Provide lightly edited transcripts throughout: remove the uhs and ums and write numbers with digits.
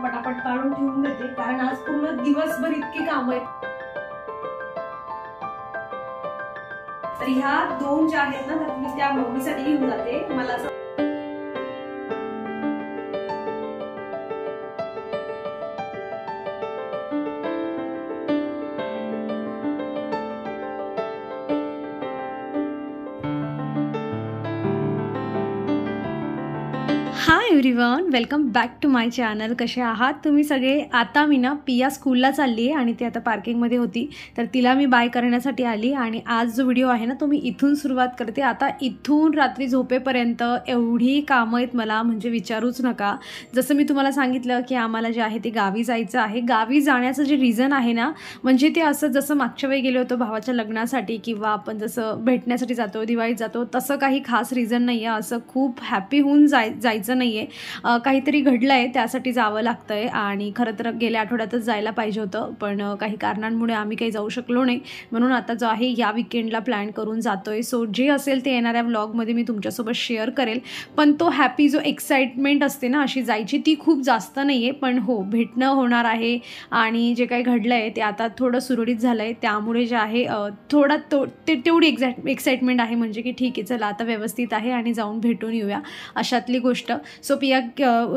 पटापट काढून ठेवून देते, कारण आज पूर्ण दिवसभर इतकी कामं आहेत. तर ह्या 2 ज्या आहेत ना, तर मी त्या मम्मीसाठी घेऊन जाते. मला hi everyone, welcome back to my channel. कसे आहात तुम्ही सगळे? आता मी ना पिया स्कूलला चालली आहे आणि ती आता पार्किंगमध्ये होती, तर तिला मी बाय करण्यासाठी आली. आणि आज जो व्हिडिओ आहे ना, तो मी इथून सुरुवात करते. आता इथून रात्री झोपेपर्यंत एवढी कामं आहेत मला, म्हणजे विचारूच नका. जसं मी तुम्हाला सांगितलं की आम्हाला जे आहे ते गावी जायचं आहे. गावी जाण्याचं जे रिझन आहे ना, म्हणजे ते असं जसं मागच्या वेळी गेलो होतो भावाच्या लग्नासाठी, किंवा आपण जसं भेटण्यासाठी जातो, दिवाळीत जातो, तसं काही खास रिझन नाही आहे. असं खूप हॅपी होऊन जायचं नाही आहे, काहीतरी घडलं आहे त्यासाठी जावं लागतं आहे. आणि खरं तर गेल्या आठवड्यातच जायला पाहिजे होतं, पण काही कारणांमुळे आम्ही काही जाऊ शकलो नाही. म्हणून आता जो आहे या विकेंडला प्लॅन करून जातो आहे. सो जे असेल ते येणाऱ्या व्लॉगमध्ये मी तुमच्यासोबत शेअर करेल. पण तो हॅपी जो एक्साइटमेंट असते ना अशी जायची, ती खूप जास्त नाही आहे. पण हो, भेटणं होणार आहे आणि जे काही घडलं आहे ते आता थोडं सुरळीत झालं आहे. त्यामुळे जे आहे थोडा तेवढी एक्साइटमेंट आहे, म्हणजे की ठीक आहे चला आता व्यवस्थित आहे आणि जाऊन भेटून येऊया, अशातली गोष्ट. सो पिया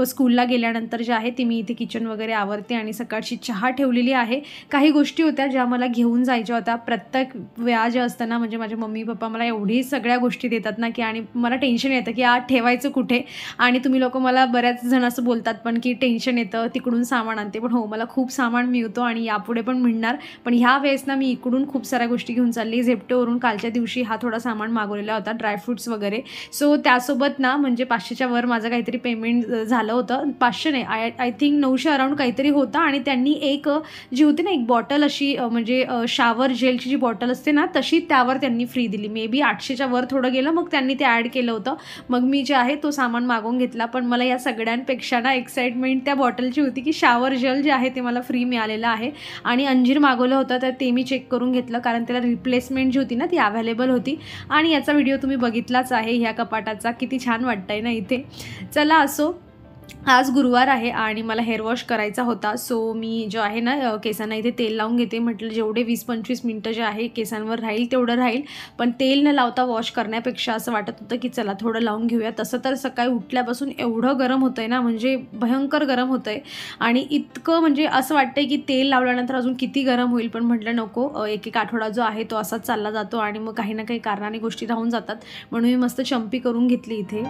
स्कूलला गेल्यानंतर जे आहे ती मी इथे किचन वगैरे आवरते आणि सकाळची चहा ठेवलेली आहे. काही गोष्टी होत्या ज्या मला घेऊन जायच्या होत्या. प्रत्येक वेळा जे असतं ना, म्हणजे माझे मम्मी पप्पा मला एवढी सगळ्या गोष्टी देतात ना, की आणि मला टेन्शन येतं की आज ठेवायचं कुठे. आणि तुम्ही लोक मला बऱ्याच जण असं बोलतात पण की टेन्शन येतं तिकडून सामान आणते, पण हो, मला खूप सामान मिळतो आणि यापुढे पण मिळणार. पण ह्या वेळेस ना मी इकडून खूप साऱ्या गोष्टी घेऊन चालली. झेप्टोवरून कालच्या दिवशी हा थोडा सामान मागवलेला होता, ड्रायफ्रूट्स वगैरे. सो त्यासोबत ना म्हणजे 500च्या वर माझं काहीतरी पेमेंट झालं होतं. 500 नाही, आय थिंक 900 अराउंड काहीतरी होतं. आणि त्यांनी एक जी होती ना एक बॉटल अशी, म्हणजे शावर जेलची जी बॉटल असते ना तशी, त्यावर त्यांनी फ्री दिली. मे बी 800च्या वर थोडं गेलं, मग त्यांनी ते ॲड केलं होतं. मग मी जे आहे तो सामान मागवून घेतला. पण मला या सगळ्यांपेक्षा ना एक्साइटमेंट त्या बॉटलची होती की शावर जेल जे आहे ते मला फ्री मिळालेलं आहे. आणि अंजीर मागवलं होतं तर ते मी चेक करून घेतलं, कारण त्याला रिप्लेसमेंट जी होती ना ती अवेलेबल होती. आणि याचा व्हिडिओ तुम्ही बघितलाच आहे ह्या कपाटाचा, किती छान वाटतंय ना इथे. चला असो, आज गुरुवार आहे आणि मला हेअर वॉश करायचा होता. सो मी जो आहे ना केसांना इथे तेल लावून घेते. म्हटलं जेवढे 20-25 मिनटं जे आहे केसांवर राहील तेवढं राहील, पण तेल न लावता वॉश करण्यापेक्षा असं वाटत होतं की चला थोडं लावून घेऊया. तसं तर सकाळी उठल्यापासून एवढं गरम होतं आहे ना, म्हणजे भयंकर गरम होतं आहे. आणि इतकं म्हणजे असं वाटतं आहे की तेल लावल्यानंतर अजून किती गरम होईल, पण म्हटलं नको, एक आठवडा जो आहे तो असाच चालला जातो आणि मग काही ना काही कारणाने गोष्टी राहून जातात. म्हणून मी मस्त चंपी करून घेतली इथे.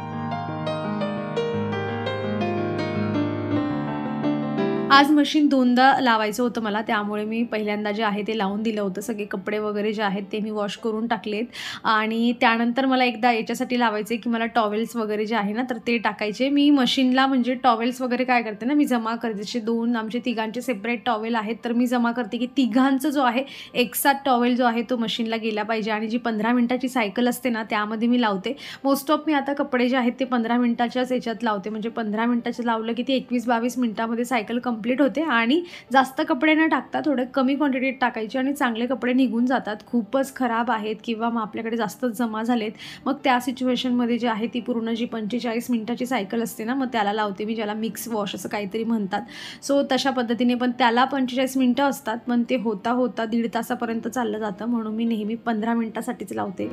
आज मशीन 2दा लावायचं होतं मला, त्यामुळे मी पहिल्यांदा जे आहे ते लावून दिलं होतं. सगळे कपडे वगैरे जे आहेत ते मी वॉश करून टाकलेत. आणि त्यानंतर मला एकदा याच्यासाठी लावायचे की मला टॉवेल्स वगैरे जे आहे ना तर ते टाकायचे. मी मशीनला म्हणजे टॉवेल्स वगैरे काय करते ना, मी जमा करते. जसे 2 आमचे तिघांचे सेपरेट टॉवेल आहेत, तर मी जमा करते की तिघांचं जो आहे एकसाथ टॉवेल जो आहे तो मशीनला गेला पाहिजे. आणि जी 15 मिनिटाची सायकल असते ना त्यामध्ये मी लावते. मोस्ट ऑफ मी आता कपडे जे आहेत ते 15 मिनिटाच्याच याच्यात लावते. म्हणजे 15 मिनिटाचं लावलं की ते 21-22 मिनिटामध्ये सायकल कंप्लीट होते. आणि जास्त कपडे न टाकता थोडे कमी क्वांटिटीत टाकायचे आणि चांगले कपडे निघून जातात. खूपच खराब आहेत किंवा मग आपल्याकडे जास्तच जमा झालेत, मग त्या सिच्युएशनमध्ये जे आहे ती पूर्ण जी 45 मिनिटाची सायकल असते ना, मग त्याला लावते मी, ज्याला मिक्स वॉश असं काहीतरी म्हणतात. सो तशा पद्धतीने, पण त्याला 45 मिनिटं असतात, पण ते होता होता 1.5 तासापर्यंत चाललं जातं. म्हणून मी नेहमी 15 मिनिटासाठीच लावते.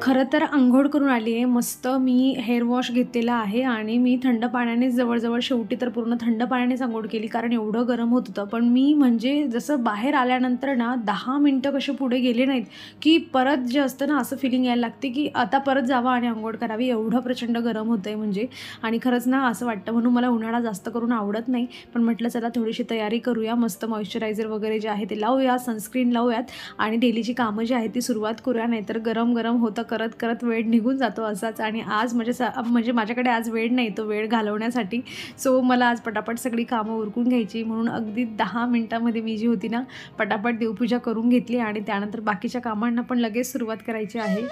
खरं तर अंघोळ करून आली आहे. मस्त मी हेअर वॉश घेतलेला आहे आणि मी थंड पाण्यानेच जवळजवळ शेवटी तर पूर्ण थंड पाण्यानेच अंघोळ केली, कारण एवढं गरम होत होतं. पण मी म्हणजे जसं बाहेर आल्यानंतर ना 10 मिनटं कसे पुढे गेले नाहीत की परत जे असतं ना असं फिलिंग यायला लागते की आता परत जावं आणि अंघोळ करावी, एवढं प्रचंड गरम होतं आहे म्हणजे. आणि खरंच ना असं वाटतं, म्हणून मला उन्हाळा जास्त करून आवडत नाही. पण म्हटलं चला थोडीशी तयारी करूया, मस्त मॉइश्चरायझर वगैरे जे आहे ते लावूया, सनस्क्रीन लावूयात आणि डेलीची कामं जी आहेत ती सुरुवात करूया. नाहीतर गरम गरम होतं करत करत वेळ निघून जातो असाच. आणि आज म्हणजे माझ्याकडे आज वेळ नाही तो वेळ घालवण्यासाठी. सो मला आज पटापट सगळी कामं उरकून घ्यायची, म्हणून अगदी 10 मिनिटामध्ये मी जी होती ना पटापट देवपूजा करून घेतली आणि त्यानंतर बाकीच्या कामांना पण लगेच सुरुवात करायची आहे.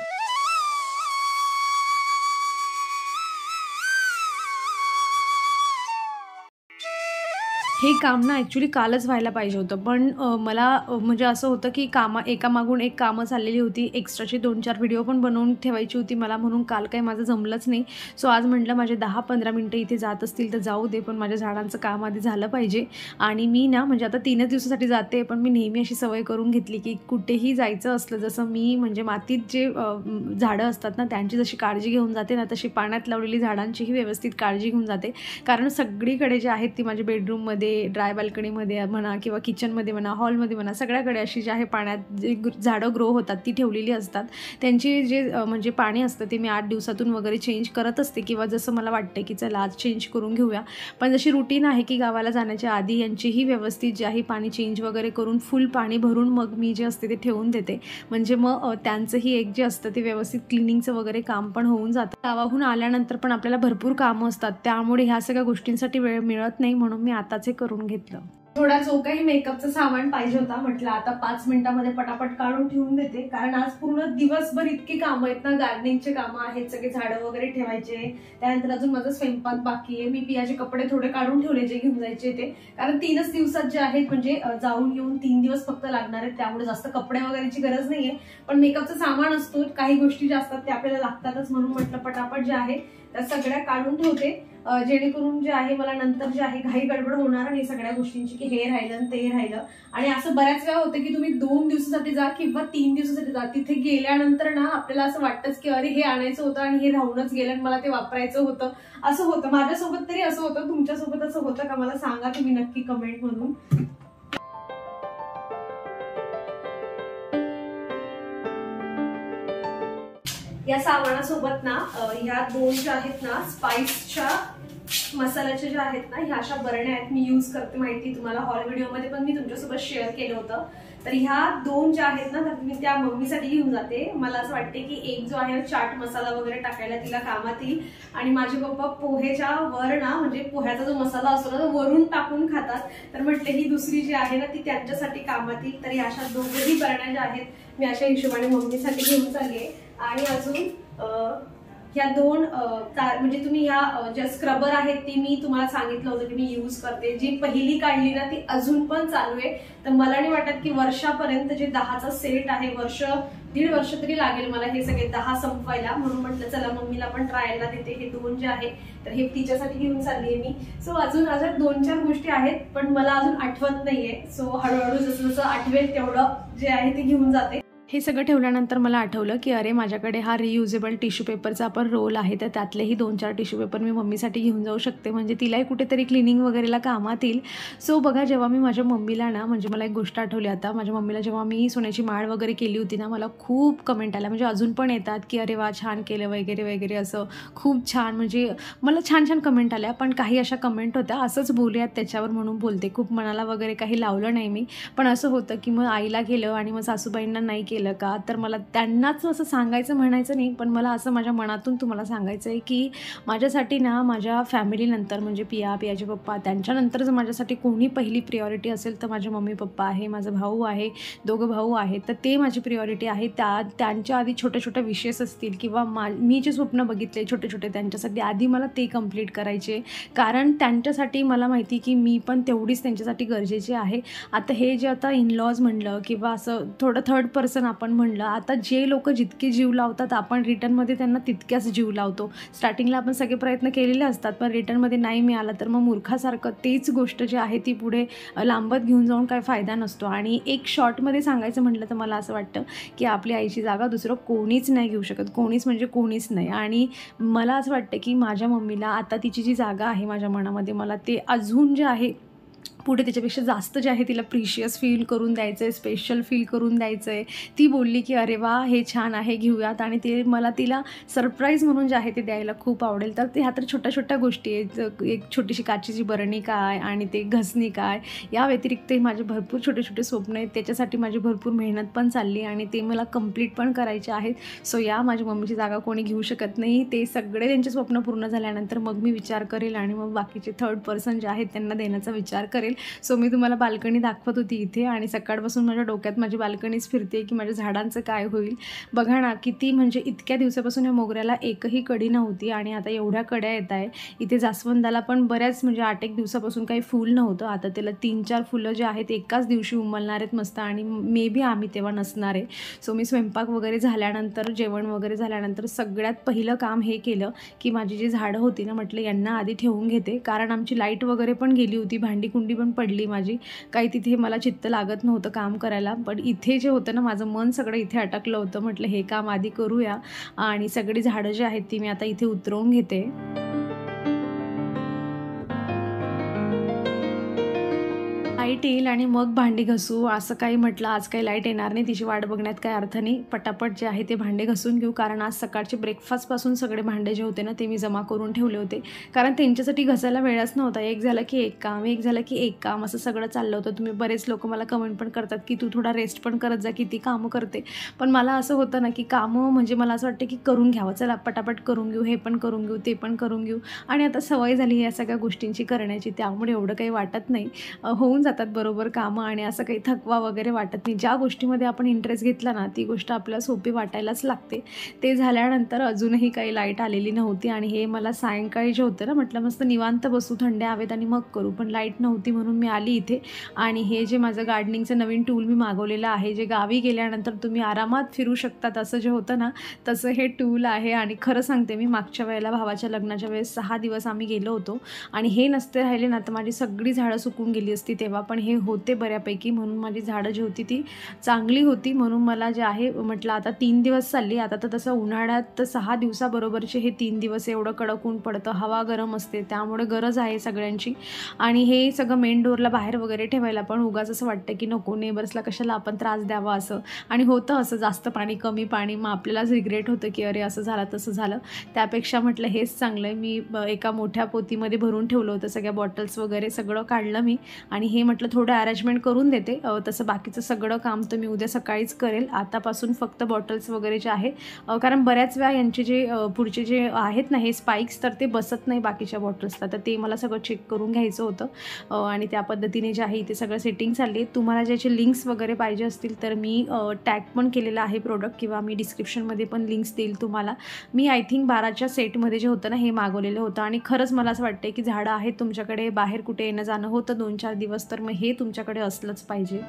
हे काम ना ॲक्च्युली कालच व्हायला पाहिजे होतं, पण मला म्हणजे असं होतं की एकामागून एक कामं चाललेली होती. एक्स्ट्राचे 2-4 व्हिडिओ पण बनवून ठेवायची होती मला, म्हणून काल काही माझं जमलंच नाही. सो आज म्हटलं माझे 10-15 मिनटं इथे जात असतील तर जाऊ दे, पण माझ्या झाडांचं काम आधी झालं पाहिजे. आणि मी ना म्हणजे आता 3च दिवसासाठी जाते, पण मी नेहमी अशी सवय करून घेतली की कुठेही जायचं असलं, जसं मी म्हणजे मातीत जे झाडं असतात ना त्यांची जशी काळजी घेऊन जाते ना, तशी पाण्यात लावलेली झाडांचीही व्यवस्थित काळजी घेऊन जाते. कारण सगळीकडे जे आहेत ती माझ्या बेडरूममध्ये, ड्राय बाल्कनीमध्ये म्हणा किंवा किचनमध्ये म्हणा, हॉलमध्ये म्हणा, सगळ्याकडे अशी जी आहे पाण्यात जे झाडं ग्रो होतात ती ठेवलेली असतात. त्यांची जे म्हणजे पाणी असतं ते मी 8 दिवसातून वगैरे चेंज करत असते, किंवा जसं मला वाटतं की चला आज चेंज करून घेऊया. पण जशी रुटीन आहे की गावाला जाण्याच्या आधी यांचीही व्यवस्थित जे आहे पाणी चेंज वगैरे करून फुल पाणी भरून मग मी जे असते ते ठेवून देते. म्हणजे मग त्यांचंही एक जे असतं ते व्यवस्थित क्लिनिंगचं वगैरे काम पण होऊन जातं. गावाहून आल्यानंतर पण आपल्याला भरपूर कामं असतात, त्यामुळे ह्या सगळ्या गोष्टींसाठी वेळ मिळत नाही, म्हणून मी आताच हे करून घेतलं. थोडा जो काही मेकअपचं सामान पाहिजे होता म्हटलं आता 5 मिनिटांमध्ये पटापट काढून ठेवून देते, कारण आज पूर्ण दिवसभर इतकी कामं आहेत ना, गार्डनिंगचे कामं आहेत, सगळे झाडं वगैरे ठेवायचे, त्यानंतर अजून माझा स्वयंपाक बाकी आहे. मी पियाचे कपडे थोडे काढून ठेवले जे घेऊन जायचे ते, कारण 3च दिवसात जे आहेत म्हणजे जाऊन येऊन 3 दिवस फक्त लागणार आहेत, त्यामुळे जास्त कपडे वगैरेची गरज नाहीये. पण मेकअपचं सामान असतो, काही गोष्टी ज्या असतात त्या आपल्याला लागतातच, म्हणून म्हटलं पटापट जे आहे त्या सगळ्या काढून ठेवते, जेणेकरून जे आहे मला नंतर जे आहे घाई गडबड होणार नाही सगळ्या गोष्टींची की हे राहिलं ते राहिलं. आणि असं बऱ्याच वेळा होतं की तुम्ही 2 दिवसासाठी जा किंवा 3 दिवसासाठी जा, तिथे गेल्यानंतर ना आपल्याला असं वाटतंच की अरे हे आणायचं होतं आणि हे राहूनच गेलं आणि मला ते वापरायचं होतं. असं होतं, माझ्यासोबत तरी असं होतं. तुमच्यासोबत असं होतं का मला सांगा तुम्ही नक्की कमेंट मधून. या सामानासोबत ना ह्या 2 ज्या आहेत ना स्पाइसच्या मसाल्याच्या ज्या आहेत ना ह्या अशा बरण्या आहेत, मी यूज करते माहिती तुम्हाला, हॉल व्हिडिओमध्ये पण मी तुमच्यासोबत शेअर केलं होतं. तर ह्या 2 ज्या आहेत ना तर मी त्या मम्मीसाठी घेऊन जाते. मला असं वाटते की एक जो आहे चाट मसाला वगैरे टाकायला तिला कामात येईल, आणि माझे पप्पा पोहेच्या वर ना म्हणजे पोह्याचा जो मसाला असतो ना तो वरून टाकून खातात, तर म्हटलं ही दुसरी जी आहे ना ती त्यांच्यासाठी कामात येईल. तर ह्या अशा 2ही बरण्या ज्या आहेत मी अशा हिशोबाने मम्मीसाठी घेऊन चालले. आणि अजून ह्या 2 म्हणजे तुम्ही ह्या ज्या स्क्रबर आहेत ती मी तुम्हाला सांगितलं होतं की मी यूज करते. जी पहिली काढली ना ती अजून पण चालू आहे, तर मला नाही वाटत की वर्षापर्यंत जे 10चा सेट आहे, 1-1.5 वर्ष तरी लागेल मला हे सगळे 10 संपवायला. म्हणून म्हटलं चला मम्मीला पण ट्रायलला देते. हे 2 जे आहे तर हे तिच्यासाठी घेऊन चालली आहे मी. सो अजून 2-4 गोष्टी आहेत पण मला अजून आठवत नाहीये, सो हळूहळू जसं जसं आठवेल तेवढं जे आहे ते घेऊन जाते. हे सगळं ठेवल्यानंतर मला आठवलं की अरे माझ्याकडे हा रियुजेबल टिश्यू पेपरचा पण रोल आहे, तर त्यातलेही 2-4 टिश्यू पेपर मी मम्मीसाठी घेऊन जाऊ शकते, म्हणजे तिलाही कुठेतरी क्लिनिंग वगैरेला कामात येईल. सो बघा, जेव्हा मी माझ्या मम्मीला ना म्हणजे मला एक गोष्ट आठवली आता, माझ्या मम्मीला जेव्हा मी सोन्याची माळ वगैरे केली होती ना, मला खूप कमेंट आल्या, म्हणजे अजून पण येतात की अरे वा छान केलं वगैरे वगैरे, असं खूप छान, म्हणजे मला छान छान कमेंट आल्या. पण काही अशा कमेंट होत्या असंच बोलूयात त्याच्यावर म्हणून बोलते, खूप मनाला वगैरे काही लावलं नाही मी. पण असं होतं की मग आईला केलं आणि मग सासूबाईंना नाही केलं का, तर मला त्यांनाच असं सांगायचं म्हणायचं नाही, पण मला असं माझ्या मनातून तुम्हाला सांगायचं आहे की माझ्यासाठी ना माझ्या फॅमिलीनंतर म्हणजे पियाचे पप्पा, त्यांच्यानंतर जर माझ्यासाठी कोणी पहिली प्रियॉरिटी असेल तर माझे मम्मी पप्पा आहे, माझा भाऊ आहे, 2 भाऊ आहेत, तर ते माझी प्रियॉरिटी आहे. त्यांच्या आधी छोट्या विशेष असतील किंवा मी जे स्वप्न बघितले छोटे त्यांच्यासाठी आधी मला ते कंप्लीट करायचे, कारण त्यांच्यासाठी मला माहिती की मी पण तेवढीच त्यांच्यासाठी गरजेची आहे. आता हे जे आता इनलॉज म्हणलं किंवा असं थोडं थर्ड पर्सन आपण म्हणलं, आता जे लोक जितके जीव लावतात आपण रिटर्नमध्ये त्यांना तितक्याच जीव लावतो. स्टार्टिंगला आपण सगळे प्रयत्न केलेले असतात, पण रिटर्नमध्ये नाही मिळालं तर मग मूर्खासारखं तेच गोष्ट जी आहे ती पुढे लांबत घेऊन जाऊन काय फायदा नसतो. आणि एक शॉर्टमध्ये सांगायचं म्हटलं तर मला असं वाटतं की आपली आईची जागा दुसरं कोणीच नाही घेऊ शकत, कोणीच म्हणजे कोणीच नाही. आणि मला असं वाटतं की माझ्या मम्मीला आता तिची जी जागा आहे माझ्या मनामध्ये, मला ते अजून जे आहे पुढे त्याच्यापेक्षा जास्त जे आहे तिला प्रिशियस फील करून द्यायचं आहे, स्पेशल फील करून द्यायचं आहे. ती बोलली की अरे वा हे छान आहे घेऊयात, आणि ते मला तिला सरप्राईज म्हणून जे आहे ते द्यायला खूप आवडेल. तर ह्या तर छोट्या गोष्टी आहेत, एक छोटीशी काचेची बरणी काय आणि ते घसणी काय, या व्यतिरिक्त माझे भरपूर छोटे स्वप्न आहेत, त्याच्यासाठी माझी भरपूर मेहनत पण चालली आणि ते मला कंप्लीट पण करायचे आहेत. सो या माझ्या मम्मीची जागा कोणी घेऊ शकत नाही. ते सगळे त्यांचे स्वप्न पूर्ण झाल्यानंतर मग मी विचार करेल आणि मग बाकीचे थर्ड पर्सन जे आहेत त्यांना देण्याचा विचार करेल. जाईल. सो मी तुम्हाला बाल्कनी दाखवत होती इथे आणि सकाळपासून माझ्या डोक्यात माझी बाल्कनीच फिरते की माझ्या झाडांचं काय होईल. बघा ना किती म्हणजे इतक्या दिवसापासून या मोगऱ्याला एकही कडी नव्हती आणि आता एवढ्या कड्या येत आहे. इथे जास्वंदाला पण बऱ्याच म्हणजे 8-1 दिवसापासून काही फूल नव्हतं. आता त्याला 3-4 फुलं जे आहेत एकाच दिवशी उमलणार आहेत मस्त आणि मे बी आम्ही तेव्हा नसणार आहे. सो मी स्वयंपाक वगैरे झाल्यानंतर जेवण वगैरे झाल्यानंतर सगळ्यात पहिलं काम हे केलं की माझी जी झाडं होती ना म्हटलं यांना आधी ठेवून घेते, कारण आमची लाईट वगैरे पण गेली होती, भांडी कुंडी पण पडली माझी, काही तिथे मला चित्त लागत नव्हतं काम करायला. पण इथे जे होतं ना माझं मन सगळं इथे अटकलं होतं. म्हटलं हे काम आधी करूया आणि सगळी झाडं जी आहेत ती मी आता इथे उतरवून घेते. लाईट येईल आणि मग भांडी घासू असं काही म्हटलं. आज काही लाईट येणार नाही, तिची वाट बघण्यात काही अर्थ नाही. पटापट जे आहे ते भांडे घासून घेऊ, कारण आज सकाळचे ब्रेकफास्टपासून सगळे भांडे जे होते ना ते मी जमा करून ठेवले होते, कारण त्यांच्यासाठी घासायला वेळच नव्हता. एक झालं की एक काम, एक झालं की एक काम, असं सगळं चाललं होतं. तुम्ही बरेच लोक मला कमेंट पण करतात की तू थोडा रेस्ट पण करत जा, किती कामं करते. पण मला असं होतं ना की कामं म्हणजे मला असं वाटतं की करून घ्यावं, चला पटापट करून घेऊ, हे पण करून घेऊ, ते पण करून घेऊ. आणि आता सवय झाली या सगळ्या गोष्टींची करण्याची, त्यामुळे एवढं काही वाटत नाही. होऊन जातात बरोबर कामं आणि असं काही थकवा वगैरे वाटत नाही. ज्या गोष्टीमध्ये आपण इंटरेस्ट घेतला ना ती गोष्ट आपल्याला सोपी वाटायलाच लागते. ते झाल्यानंतर अजूनही काही लाईट आलेली नव्हती आणि हे मला सायंकाळी जे होतं ना म्हटलं मस्त निवांत बसू, थंड्या हवेत आणि मग करू, पण लाईट नव्हती म्हणून मी आली इथे. आणि हे जे माझं गार्डनिंगचं नवीन टूल मी मागवलेलं आहे, जे गावी गेल्यानंतर तुम्ही आरामात फिरू शकतात असं जे होतं ना तसं हे टूल आहे. आणि खरं सांगते मी मागच्या वेळेला भावाच्या लग्नाच्या वेळेस 6 दिवस आम्ही गेलो होतो आणि हे नसते राहिले ना तर माझी सगळी झाडं सुकून गेली असती तेव्हा. पण हे होते बऱ्यापैकी म्हणून माझी झाडं जी होती ती चांगली होती. म्हणून मला जे आहे म्हटलं आता 3 दिवस चालली. आता तर तसं उन्हाळ्यात 6 दिवसाबरोबरचे हे 3 दिवस एवढं कडक ऊन पडतं, हवा गरम असते, त्यामुळे गरज आहे सगळ्यांची. आणि हे सगळं मेन डोअरला बाहेर वगैरे ठेवायला पण उगाच असं वाटतं की नको नेबर्सला कशाला आपण त्रास द्यावा असं. आणि होतं असं जास्त पाणी कमी पाणी मग आपल्यालाच रिग्रेट होतं की अरे असं झालं तसं झालं. त्यापेक्षा म्हटलं हेच चांगलं आहे. मी एका मोठ्या पोतीमध्ये भरून ठेवलं होतं सगळ्या बॉटल्स वगैरे सगळं काढलं मी आणि हे म्हटलं थोडं अरेंजमेंट करून देते. तसं बाकीचं सगळं काम तर मी उद्या सकाळीच करेल. आतापासून फक्त बॉटल्स वगैरे जे आहे, कारण बऱ्याच वेळा यांचे जे पुढचे जे आहेत ना हे स्पाइक्स तर ते बसत नाही बाकीच्या बॉटल्सला, तर ते मला सगळं चेक करून घ्यायचं होतं. आणि त्या पद्धतीने जे आहे इथे सगळं सेटिंग चालली आहे. तुम्हाला ज्याचे लिंक्स वगैरे पाहिजे असतील तर मी टॅग पण केलेला आहे प्रोडक्ट, किंवा मी डिस्क्रिप्शनमध्ये पण लिंक्स देईल तुम्हाला. मी आय थिंक 12च्या सेटमध्ये जे होतं ना हे मागवलेलं होतं आणि खरंच मला असं वाटतं की झाडं आहेत तुमच्याकडे, बाहेर कुठे येणं जाणं होतं 2-4 दिवस, तर मग हे तुमच्याकडे असलंच पाहिजे.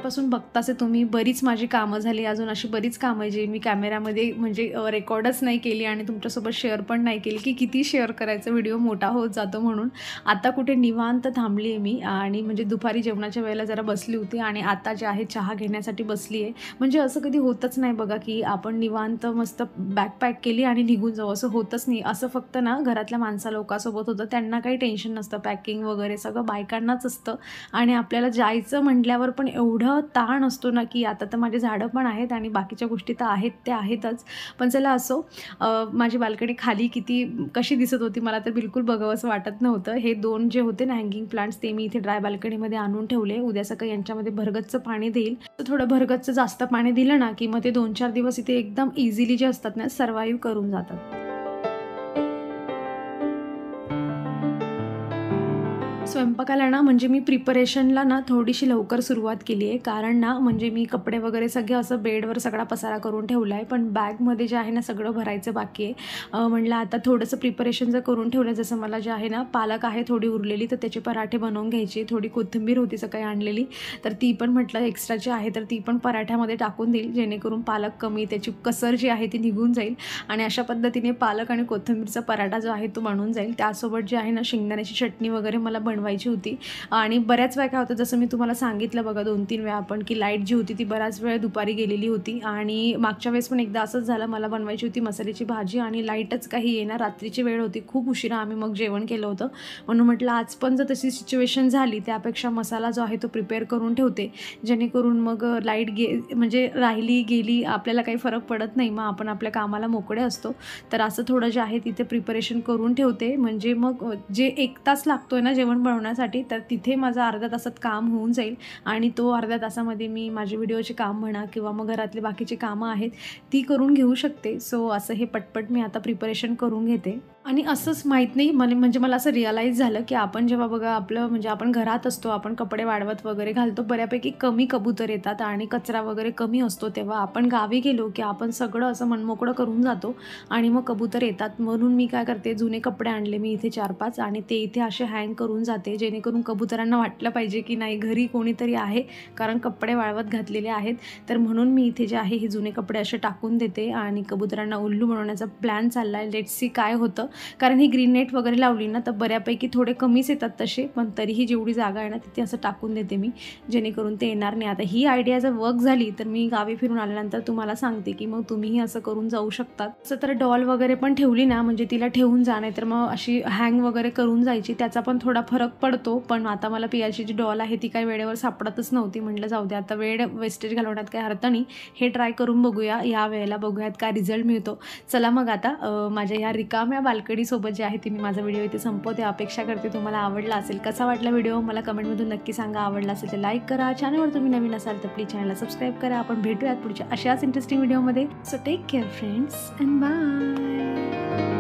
पासून बघताच तुम्ही बरीच माझी कामं झाली. अजून अशी बरीच कामं आहे जी मी कॅमेऱ्यामध्ये म्हणजे रेकॉर्डच नाही केली आणि तुमच्यासोबत शेअर पण नाही केली की किती शेअर करायचं, व्हिडिओ मोठा होत जातो म्हणून. आता कुठे निवांत थांबली आहे मी आणि म्हणजे दुपारी जेवणाच्या वेळेला जरा बसली होती आणि आता जे आहे चहा घेण्यासाठी बसली आहे. म्हणजे असं कधी होतच नाही बघा की आपण निवांत मस्त बॅग पॅक केली आणि निघून जाऊ, असं होतच नाही. असं फक्त ना घरातल्या माणसा लोकांसोबत होतं, त्यांना काही टेन्शन नसतं, पॅकिंग वगैरे सगळं बायकांनाच असतं. आणि आपल्याला जायचं म्हटल्यावर पण एवढं ताण असतो ना की आता तर माझे झाडं पण आहेत आणि बाकीच्या गोष्टी तर आहेत त्या आहेतच. पण चला असो. माझी बाल्कनी खाली किती कशी दिसत होती मला तर बिलकुल बघावंसं वाटत नव्हतं. हे 2 जे होते ना हँगिंग प्लांट्स ते मी इथे ड्राय बाल्कनीमध्ये आणून ठेवले. उद्या सकाळी यांच्यामध्ये भरगच्च पाणी देईल. तर थोडं भरगच्च जास्त पाणी दिलं ना की मग ते 2-4 दिवस इथे एकदम इझिली जे असतात ना सर्वाईव्ह करून जातात. स्वयंपाकाला ना म्हणजे मी प्रिपरेशनला ना थोडीशी लवकर सुरुवात केली आहे, कारण ना म्हणजे मी कपडे वगैरे सगळे असं बेडवर सगळा पसारा करून ठेवला आहे, पण बॅगमध्ये जे आहे ना सगळं भरायचं बाकी आहे. म्हटलं आता थोडंसं प्रिपरेशन जर करून ठेवलं, जसं मला जे आहे ना पालक आहे थोडी उरलेली तर त्याचे पराठे बनवून घ्यायचे, थोडी कोथिंबीर होती सकाळी आणलेली तर ती पण म्हटलं एक्स्ट्राची आहे तर ती पण पराठ्यामध्ये टाकून देईल, जेणेकरून पालक कमी त्याची कसर जी आहे ती निघून जाईल आणि अशा पद्धतीने पालक आणि कोथिंबीरचा पराठा जो आहे तो बनवून जाईल. त्यासोबत जे आहे ना शेंगदाण्याची चटणी वगैरे मला बनवायची होती. आणि बऱ्याच वेळा काय होतं, जसं मी तुम्हाला सांगितलं बघा 2-3 वेळा आपण की लाईट जी होती ती बराच वेळ दुपारी गेलेली होती आणि मागच्या वेळेस पण एकदा असंच झालं. मला बनवायची होती मसाल्याची भाजी आणि लाईटच काही येणार, रात्रीची वेळ होती, खूप उशिरा आम्ही मग जेवण केलं होतं. म्हणून म्हटलं आज पण जर तशी सिच्युएशन झाली त्यापेक्षा मसाला जो आहे तो प्रिपेअर करून ठेवते, जेणेकरून मग लाईट म्हणजे राहिली गेली आपल्याला काही फरक पडत नाही, मग आपण आपल्या कामाला मोकळे असतो. तर असं थोडं जे आहे तिथे प्रिपरेशन करून ठेवते, म्हणजे मग जे 1 तास लागतोय ना जेवण बनवण्यासाठी तर तिथे माझं अर्ध्या तासात काम होऊन जाईल आणि तो अर्ध्या तासामध्ये मी माझे व्हिडिओचे काम म्हणा किंवा मग घरातले बाकीचे कामं आहेत ती करून घेऊ शकते. सो असं हे पटपट मी आता प्रिपरेशन करून घेते. आणि असंच माहीत नाही म्हणजे मला असं रिअलाईज झालं की आपण जेव्हा बघा आपलं म्हणजे आपण घरात असतो, आपण कपडे वाळवत वगैरे घालतो, बऱ्यापैकी कमी कबूतर येतात आणि कचरा वगैरे कमी असतो. तेव्हा आपण गावी गेलो की आपण सगळं असं मनमोकळं करून जातो आणि मग कबूतर येतात. म्हणून मी काय करते, जुने कपडे आणले मी इथे 4-5 आणि ते इथे असे हँग करून जाते, जेणेकरून कबुतरांना वाटलं पाहिजे की नाही घरी कोणीतरी आहे, कारण कपडे वाळवत घातलेले आहेत. तर म्हणून मी इथे जे आहे हे जुने कपडे असे टाकून देते आणि कबुतरांना उल्लू बनवण्याचा प्लॅन चालला आहे. लेट्स सी काय होतं, कारण ही ग्रीन नेट वगैरे लावली ना तर बऱ्यापैकी थोडे कमीच येतात तसे, पण तरीही जेवढी जागा आहे ना तिथे असं टाकून देते मी, जेणेकरून ते येणार नाही. आता ही आयडिया जर वर्क झाली तर मी गावी फिरून आल्यानंतर तुम्हाला सांगते की मग तुम्हीही असं करून जाऊ शकतात. असं तर डॉल वगैरे पण ठेवली ना म्हणजे तिला ठेवून जा, नाही तर मग अशी हँग वगैरे करून जायची, त्याचा पण थोडा फरक पडतो. पण आता मला पियाची जी डॉल आहे ती काही वेळेवर सापडतच नव्हती, म्हटलं जाऊ दे आता वेळ वेस्टेज घालवण्यात काही अर्थ नाही, हे ट्राय करून बघूया, या वेळेला बघूयात काय रिझल्ट मिळतो. चला मग आता माझ्या या रिकाम्या बाल्कनीसोबत जे आहे ती मी माझा व्हिडिओ इथे संपवते. अपेक्षा करते तुम्हाला आवडला असेल. कसा वाटला व्हिडिओ मला कमेंटमधून नक्की सांगा. आवडला असेल तर लाईक करा, चॅनलवर तुम्ही नवीन असाल तर प्लीज चॅनलला सबस्क्राईब करा. आपण भेटूयात पुढच्या अशाच इंटरेस्टिंग व्हिडिओमध्ये. So take care friends and bye.